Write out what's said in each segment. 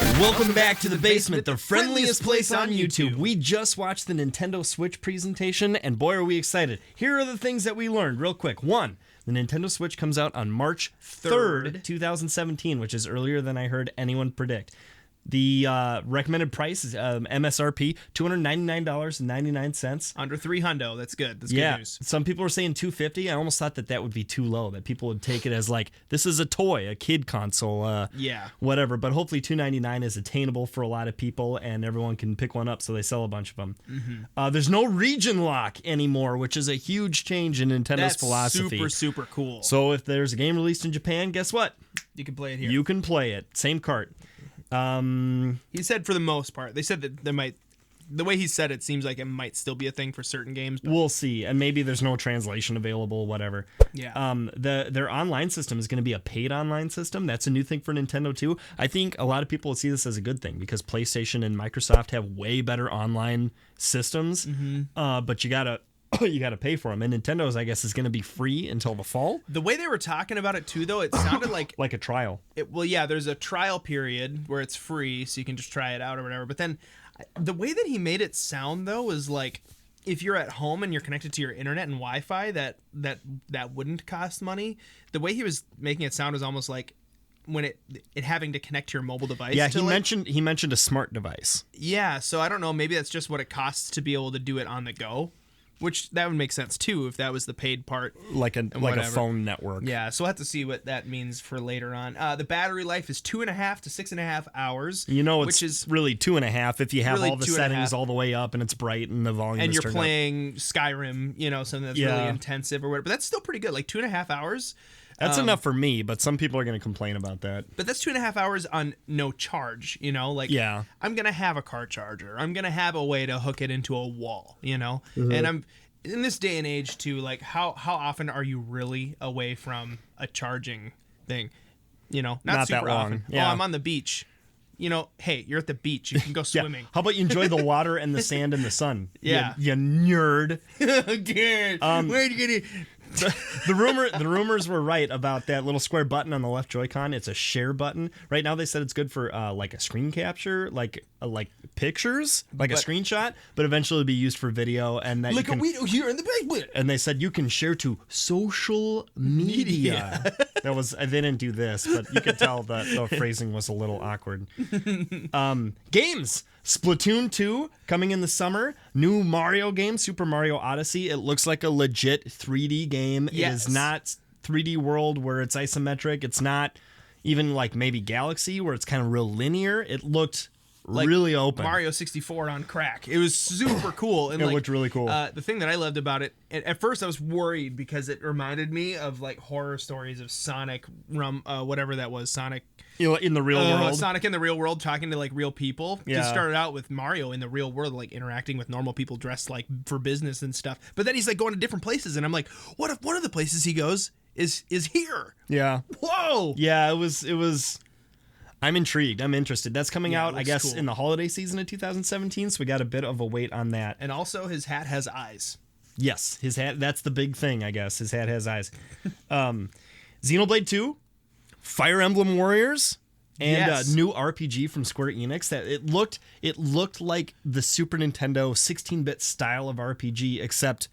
Welcome back to the basement, the friendliest place on YouTube. We just watched the Nintendo Switch presentation, and boy, are we excited. Here are the things that we learned real quick. One, the Nintendo Switch comes out on March 3rd, 2017, which is earlier than I heard anyone predict. The recommended price is MSRP $299.99. Under $300. That's good. That's good news. Some people were saying $250. I almost thought that would be too low. That people would take it as like this is a toy, a kid console, whatever. But hopefully $299 is attainable for a lot of people, and everyone can pick one up. So they sell a bunch of them. Mm-hmm. There's no region lock anymore, which is a huge change in Nintendo's philosophy. That's super cool. So if there's a game released in Japan, guess what? You can play it here. You can play it. Same cart. He said for the most part. They said that there might. The way he said it seems like it might still be a thing for certain games. But we'll see, and maybe there's no translation available, whatever. Yeah. Their online system is going to be a paid online system. That's a new thing for Nintendo too. I think a lot of people will see this as a good thing because PlayStation and Microsoft have way better online systems. Mm-hmm. But you gotta pay for them, and Nintendo's, I guess, is going to be free until the fall. The way they were talking about it too, though, it sounded like a trial. There's a trial period where it's free, so you can just try it out or whatever. But then, the way that he made it sound though was like, if you're at home and you're connected to your internet and Wi-Fi, that wouldn't cost money. The way he was making it sound was almost like when it having to connect to your mobile device. Yeah, he mentioned a smart device. Yeah, so I don't know. Maybe that's just what it costs to be able to do it on the go. Which that would make sense too if that was the paid part, like a phone network. Yeah, so we'll have to see what that means for later on. The battery life is 2.5 to 6.5 hours. Which is really 2.5 if you have all the settings all the way up and it's bright and the volume. And is you're playing Skyrim, something that's really intensive or whatever. But that's still pretty good, like 2.5 hours. That's enough for me, but some people are going to complain about that. But that's 2.5 hours on no charge, I'm going to have a car charger. I'm going to have a way to hook it into a wall, Mm-hmm. And I'm in this day and age too, like how often are you really away from a charging thing? Not super that long. Often. Yeah. Oh, I'm on the beach. Hey, you're at the beach. You can go swimming. How about you enjoy the water and the sand and the sun? Yeah. You nerd. Where are you getting... The rumors were right about that little square button on the left Joy-Con. It's a share button. Right now they said it's good for like a screen capture, like pictures, a screenshot, but eventually it'll be used for video and that we do here in the basement. And they said you can share to social media. They didn't do this, but you could tell that the phrasing was a little awkward. Games. Splatoon 2 coming in the summer. New Mario game, Super Mario Odyssey. It looks like a legit 3D game. Yes. It is not 3D World where it's isometric. It's not even like maybe Galaxy where it's kind of real linear. It looked really open. Mario 64 on crack. It was super cool. And it looked really cool. The thing that I loved about it, at first I was worried because it reminded me of like horror stories of Sonic, whatever that was, Sonic. In the real world. Sonic in the real world talking to like real people. Yeah. It started out with Mario in the real world, like interacting with normal people dressed like for business and stuff. But then he's like going to different places and I'm like, what if one of the places he goes is here? Yeah. Whoa. Yeah, it was I'm intrigued. I'm interested. That's coming out, I guess, in the holiday season of 2017, so we got a bit of a wait on that. And also his hat has eyes. Yes, his hat, that's the big thing, I guess. His hat has eyes. Xenoblade 2, Fire Emblem Warriors, and a new RPG from Square Enix. That it looked like the Super Nintendo 16-bit style of RPG, except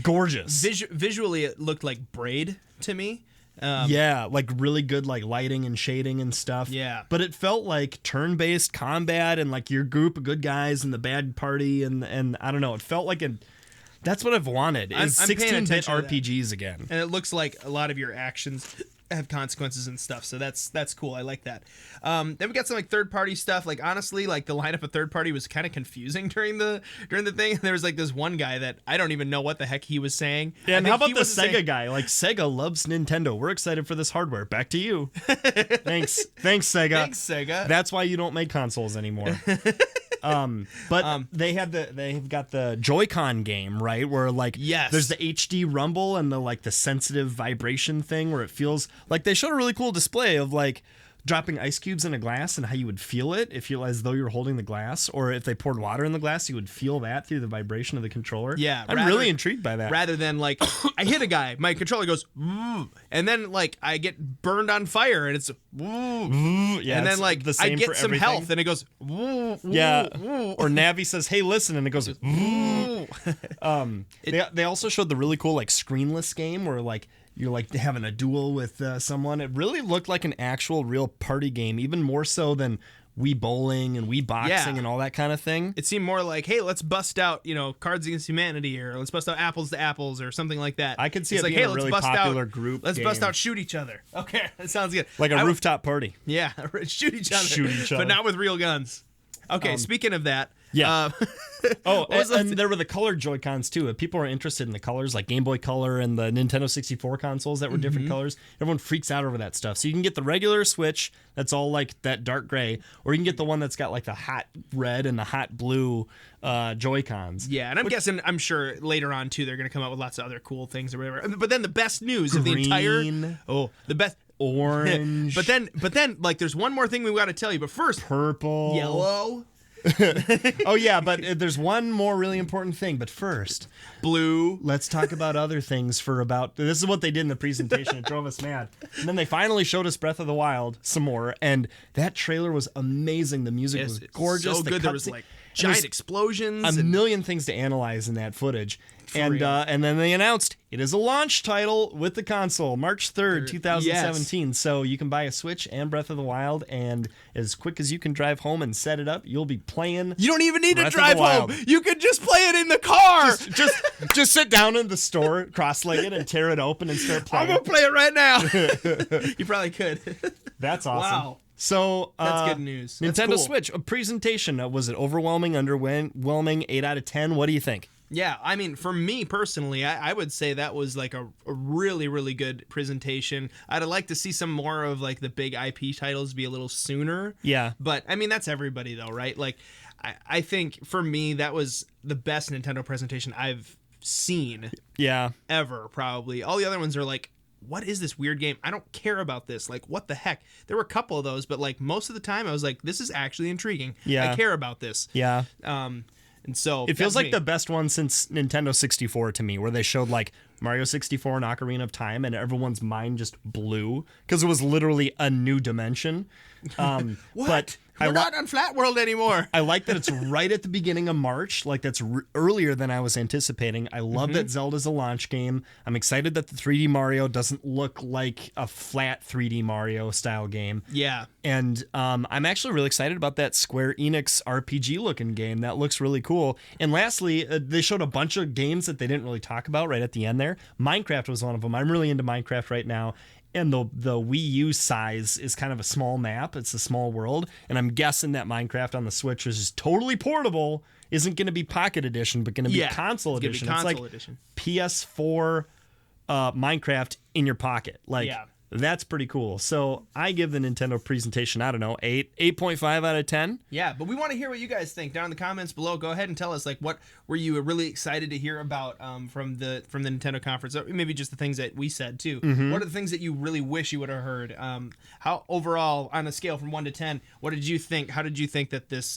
gorgeous. Visually, it looked like Braid to me. Like really good like lighting and shading and stuff. Yeah. But it felt like turn-based combat and like your group of good guys and the bad party and I don't know. It felt like that's what I've wanted is 16-bit RPGs again. And it looks like a lot of your actions have consequences and stuff, so that's cool. I like that. Then we got some like third-party stuff. Like honestly, like the lineup of third-party was kind of confusing during the thing. There was like this one guy that I don't even know what the heck he was saying. Yeah, and how about the Sega guy? Like Sega loves Nintendo. We're excited for this hardware. Back to you. Thanks, Sega. Thanks, Sega. That's why you don't make consoles anymore. They've got the Joy-Con game, right? Where like there's the HD rumble and the sensitive vibration thing where it feels like they showed a really cool display of like dropping ice cubes in a glass and how you would feel it if you as though you were holding the glass, or if they poured water in the glass, you would feel that through the vibration of the controller. Yeah, I'm really intrigued by that. Rather than like I hit a guy, my controller goes, and then like I get burned on fire and it's, Yeah, and then like I get some health and it goes, yeah. Or Navi says, "Hey, listen," and it goes. They also showed the really cool like screenless game where like you're like having a duel with someone. It really looked like an actual real party game, even more so than Wii Bowling and Wii Boxing and all that kind of thing. It seemed more like, hey, let's bust out, Cards Against Humanity, or let's bust out Apples to Apples, or something like that. I could see it being a really popular group Let's game. bust out Shoot Each Other. Okay, that sounds good. Like a rooftop party. Yeah, shoot each other. But not with real guns. Okay, speaking of that. Yeah. And there were the colored JoyCons too. If people are interested in the colors, like Game Boy Color and the Nintendo 64 consoles that were different colors, everyone freaks out over that stuff. So you can get the regular Switch that's all like that dark gray, or you can get the one that's got like the hot red and the hot blue JoyCons. Yeah, and I'm sure later on too, they're going to come out with lots of other cool things or whatever. But then the best news of the entire the best orange. but then like there's one more thing we got to tell you. But first, purple, yellow. Oh yeah, but there's one more really important thing. But first, blue. Let's talk about other things for about. This is what they did in the presentation. It drove us mad. And then they finally showed us Breath of the Wild some more, and that trailer was amazing. The music was gorgeous. So good. There was like giant explosions. A million things to analyze in that footage. And then they announced it is a launch title with the console, March 3rd, 2017. Yes. So you can buy a Switch and Breath of the Wild, and as quick as you can drive home and set it up, you'll be playing. You don't even need to drive home. You could just play it in the car. Just sit down in the store, cross-legged, and tear it open and start playing. I'm gonna play it right now. You probably could. That's awesome. Wow. So that's good news. Nintendo Switch, a presentation. Was it overwhelming, underwhelming, 8 out of 10? What do you think? Yeah, I mean, for me personally, I would say that was like a really, really good presentation. I'd like to see some more of like the big IP titles be a little sooner. Yeah. But I mean, that's everybody though, right? Like, I think for me, that was the best Nintendo presentation I've seen. Yeah. Ever, probably. All the other ones are like, what is this weird game? I don't care about this. Like, what the heck? There were a couple of those, but like most of the time I was like, this is actually intriguing. Yeah. I care about this. Yeah. And so it feels like the best one since Nintendo 64 to me, where they showed like Mario 64 and Ocarina of Time, and everyone's mind just blew because it was literally a new dimension. What? But we're not on Flat World anymore. I like that it's right at the beginning of March. Like that's earlier than I was anticipating. I love that Zelda's a launch game. I'm excited that the 3D Mario doesn't look like a flat 3D Mario style game. Yeah. And I'm actually really excited about that Square Enix RPG looking game. That looks really cool. And lastly, they showed a bunch of games that they didn't really talk about right at the end there. Minecraft was one of them. I'm really into Minecraft right now. And the Wii U size is kind of a small map. It's a small world. And I'm guessing that Minecraft on the Switch is just totally portable. Isn't going to be Pocket Edition, but going to be console edition. It's like edition. PS4 Minecraft in your pocket. Like, that's pretty cool. So I give the Nintendo presentation, I don't know, 8.5 out of 10. Yeah, but we want to hear what you guys think down in the comments below. Go ahead and tell us, like, what were you really excited to hear about from the Nintendo conference? Or maybe just the things that we said too. What are the things that you really wish you would have heard? How overall, on a scale from 1 to 10, what did you think? How did you think that this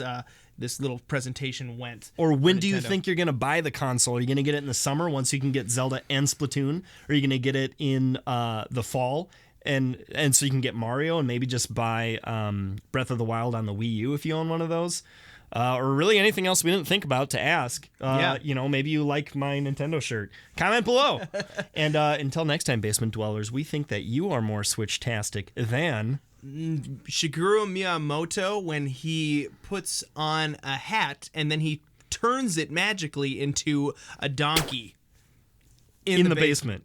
little presentation went? Or when do you think you're going to buy the console? Are you going to get it in the summer once you can get Zelda and Splatoon? Or are you going to get it in the fall? And so you can get Mario and maybe just buy Breath of the Wild on the Wii U if you own one of those. Or really anything else we didn't think about to ask. Maybe you like my Nintendo shirt. Comment below. And until next time, Basement Dwellers, we think that you are more Switch-tastic than Shigeru Miyamoto when he puts on a hat and then he turns it magically into a donkey in the basement.